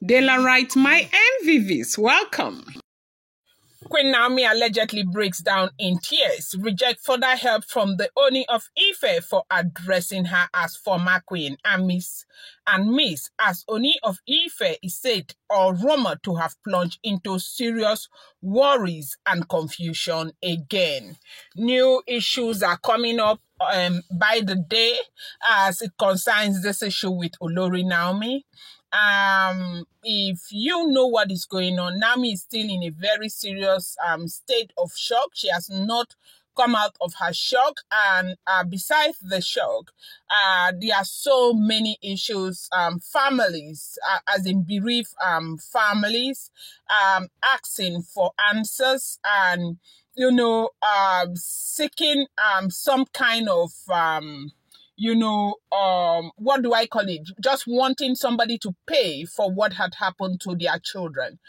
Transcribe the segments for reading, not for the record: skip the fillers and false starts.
Dela writes, my MVVs, welcome. Queen Naomi allegedly breaks down in tears, rejects further help from the Ooni of Ife for addressing her as former queen and Miss, as Ooni of Ife is said or rumored to have plunged into serious worries and confusion again. New issues are coming up by the day as it concerns this issue with Olori Naomi. If you know what is going on, Naomi is still in a very serious state of shock. She has not come out of her shock, and besides the shock, there are so many issues. Families, as in bereaved families, asking for answers and seeking some kind of what do I call it? Just wanting somebody to pay for what had happened to their children.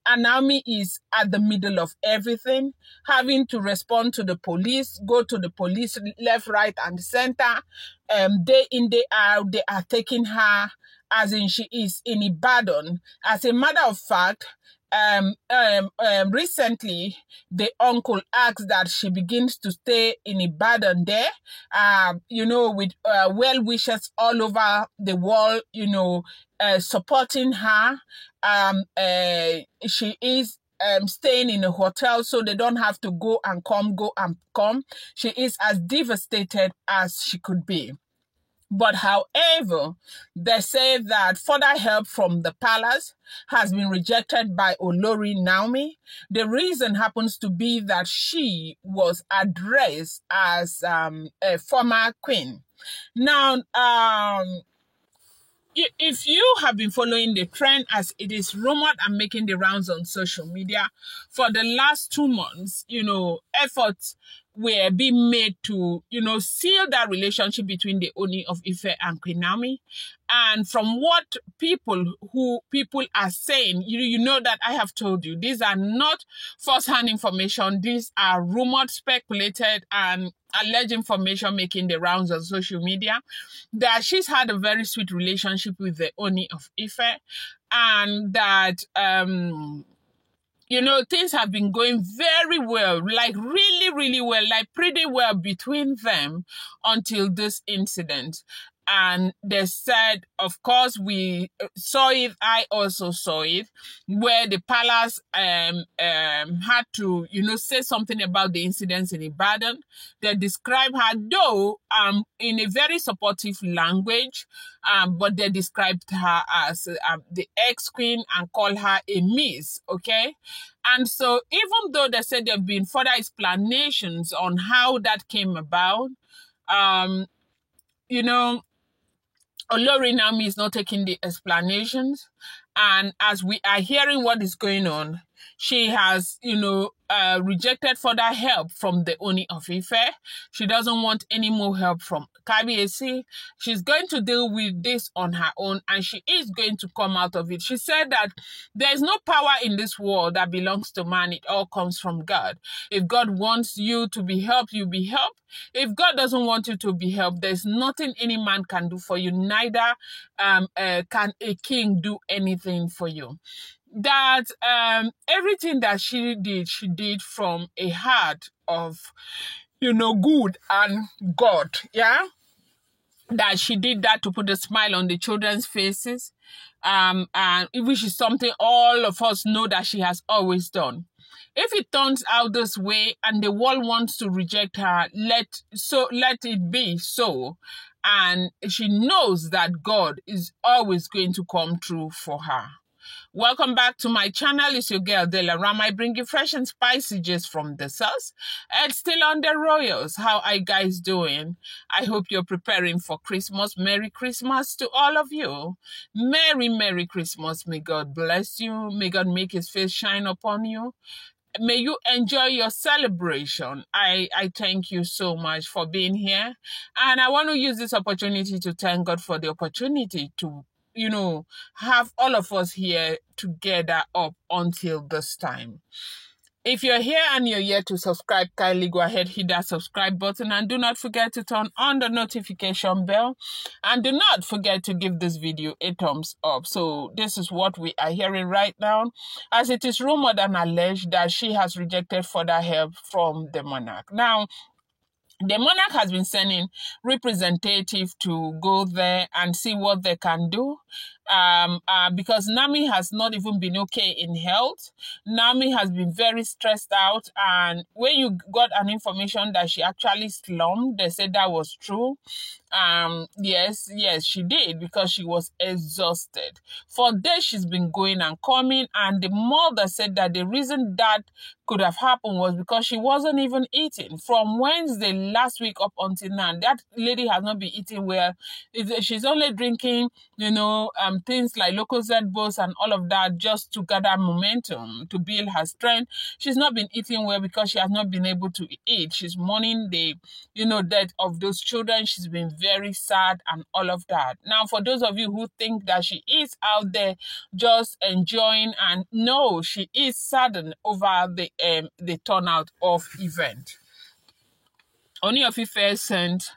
And Naomi is at the middle of everything, having to respond to the police, go to the police left, right, and center. Day in, day out, they are taking her as in she is in Ibadan. As a matter of fact, recently the uncle asked that she begins to stay in Ibadan there, with well wishers all over the world, supporting her. She is staying in a hotel so they don't have to go and come. She is as devastated as she could be. But however, they say that further help from the palace has been rejected by Olori Naomi. The reason happens to be that she was addressed as a former queen. Now, if you have been following the trend as it is rumored and making the rounds on social media for the last 2 months, efforts were being made to, seal that relationship between the Ooni of Ife and Queen Naomi. And from what people are saying, you know that I have told you, these are not first-hand information. These are rumored, speculated, and alleged information making the rounds on social media, that she's had a very sweet relationship with the Ooni of Ife, and that things have been going very well, like really, really well, like pretty well between them until this incident. And they said, of course, we saw it, I also saw it, where the palace had to, say something about the incidents in Ibadan. They described her, though, in a very supportive language, but they described her as the ex-queen and called her a miss, okay? And so even though they said there have been further explanations on how that came about, Olori Naomi is not taking the explanations. And as we are hearing what is going on, she has, rejected further help from the Ooni of Ife. She doesn't want any more help from Kabiyesi. She's going to deal with this on her own, and she is going to come out of it. She said that there is no power in this world that belongs to man. It all comes from God. If God wants you to be helped, you be helped. If God doesn't want you to be helped, there's nothing any man can do for you. Neither can a king do anything for you. That everything that she did from a heart of, good and God, yeah? That she did that to put a smile on the children's faces, and which is something all of us know that she has always done. If it turns out this way and the world wants to reject her, let it be so. And she knows that God is always going to come through for her. Welcome back to my channel. It's your girl Dela Ram. I bring you fresh and spicy just from the source. And still on the royals. How are you guys doing? I hope you're preparing for Christmas. Merry Christmas to all of you. Merry Christmas. May God bless you. May God make his face shine upon you. May you enjoy your celebration. I thank you so much for being here. And I want to use this opportunity to thank God for the opportunity to, have all of us here together up until this time. If you're here and you're yet to subscribe, kindly go ahead, hit that subscribe button, and do not forget to turn on the notification bell, and do not forget to give this video a thumbs up. So this is what we are hearing right now, as it is rumored and alleged that she has rejected further help from the monarch. Now, the monarch has been sending representatives to go there and see what they can do, because Naomi has not even been okay in health. Naomi has been very stressed out, and when you got an information that she actually slumped, they said that was true. Yes, she did, because she was exhausted. For days she's been going and coming, and the mother said that the reason that could have happened was because she wasn't even eating. From Wednesday last week up until now, that lady has not been eating well. She's only drinking, things like Lucozade boost and all of that just to gather momentum, to build her strength. She's not been eating well because she has not been able to eat. She's mourning the, death of those children. She's been very sad and all of that. Now, for those of you who think that she is out there just enjoying, and no, she is saddened over the turnout of event. Ooni of Ife sent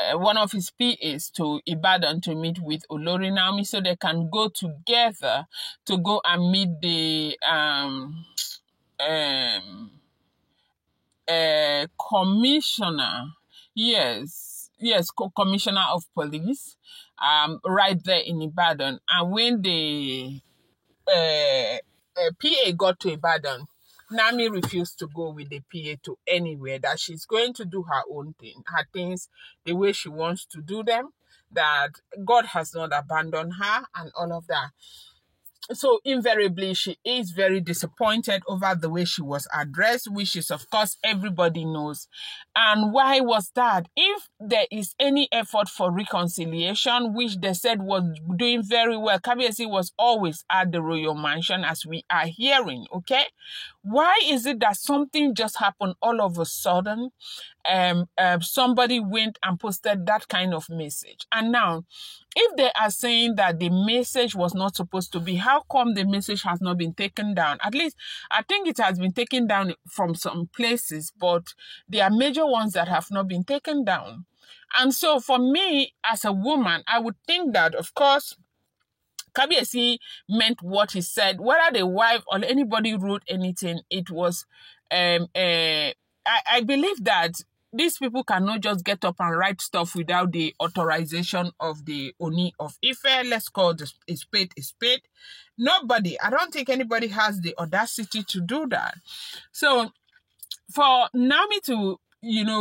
one of his PAs to Ibadan to meet with Olori Naomi so they can go together to go and meet the commissioner. Commissioner of police, right there in Ibadan. And when the PA got to Ibadan, Naomi refused to go with the PA to anywhere, that she's going to do her own thing, her things the way she wants to do them, that God has not abandoned her and all of that. So invariably, she is very disappointed over the way she was addressed, which is, of course, everybody knows. And why was that? If there is any effort for reconciliation, which they said was doing very well, Kabiyesi was always at the royal mansion, as we are hearing, okay? Why is it that something just happened all of a sudden? Somebody went and posted that kind of message. And now, if they are saying that the message was not supposed to be, how come the message has not been taken down? At least, I think it has been taken down from some places, but there are major ones that have not been taken down. And so for me, as a woman, I would think that, of course, Kabiyesi meant what he said. Whether the wife or anybody wrote anything, it was, I believe that these people cannot just get up and write stuff without the authorization of the Ooni of Ife. Let's call this a spade a spade. Nobody, I don't think anybody has the audacity to do that. So for Naomi to,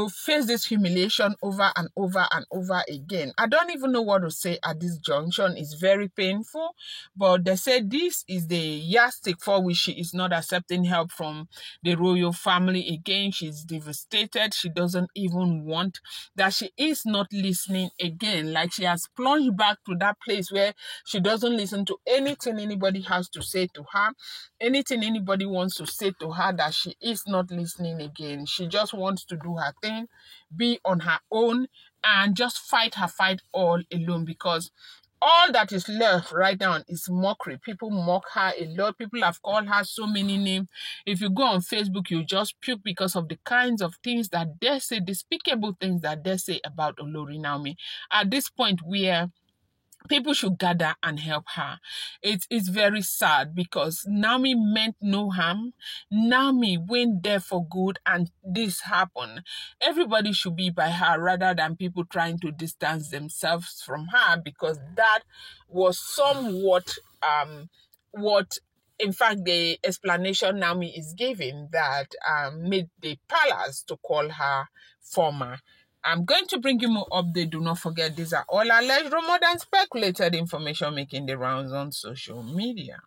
face this humiliation over and over and over again, I don't even know what to say at this junction. It's very painful, but they say this is the yardstick for which she is not accepting help from the royal family again. She's devastated. She doesn't even want that. She is not listening again. Like, she has plunged back to that place where she doesn't listen to anything anybody has to say to her, anything anybody wants to say to her, that she is not listening again. She just wants to do her thing, be on her own, and just fight her fight all alone, because all that is left right now is mockery. People mock her a lot. People have called her so many names. If you go on Facebook, you just puke because of the kinds of things that they say, despicable things that they say about Olori Naomi. At this point, where people should gather and help her. It's very sad, because Naomi meant no harm. Naomi went there for good, and this happened. Everybody should be by her rather than people trying to distance themselves from her, because that was somewhat what, in fact, the explanation Naomi is giving that made the palace to call her former. I'm going to bring you more updates. Do not forget, these are all alleged, rumored, and speculated information making the rounds on social media.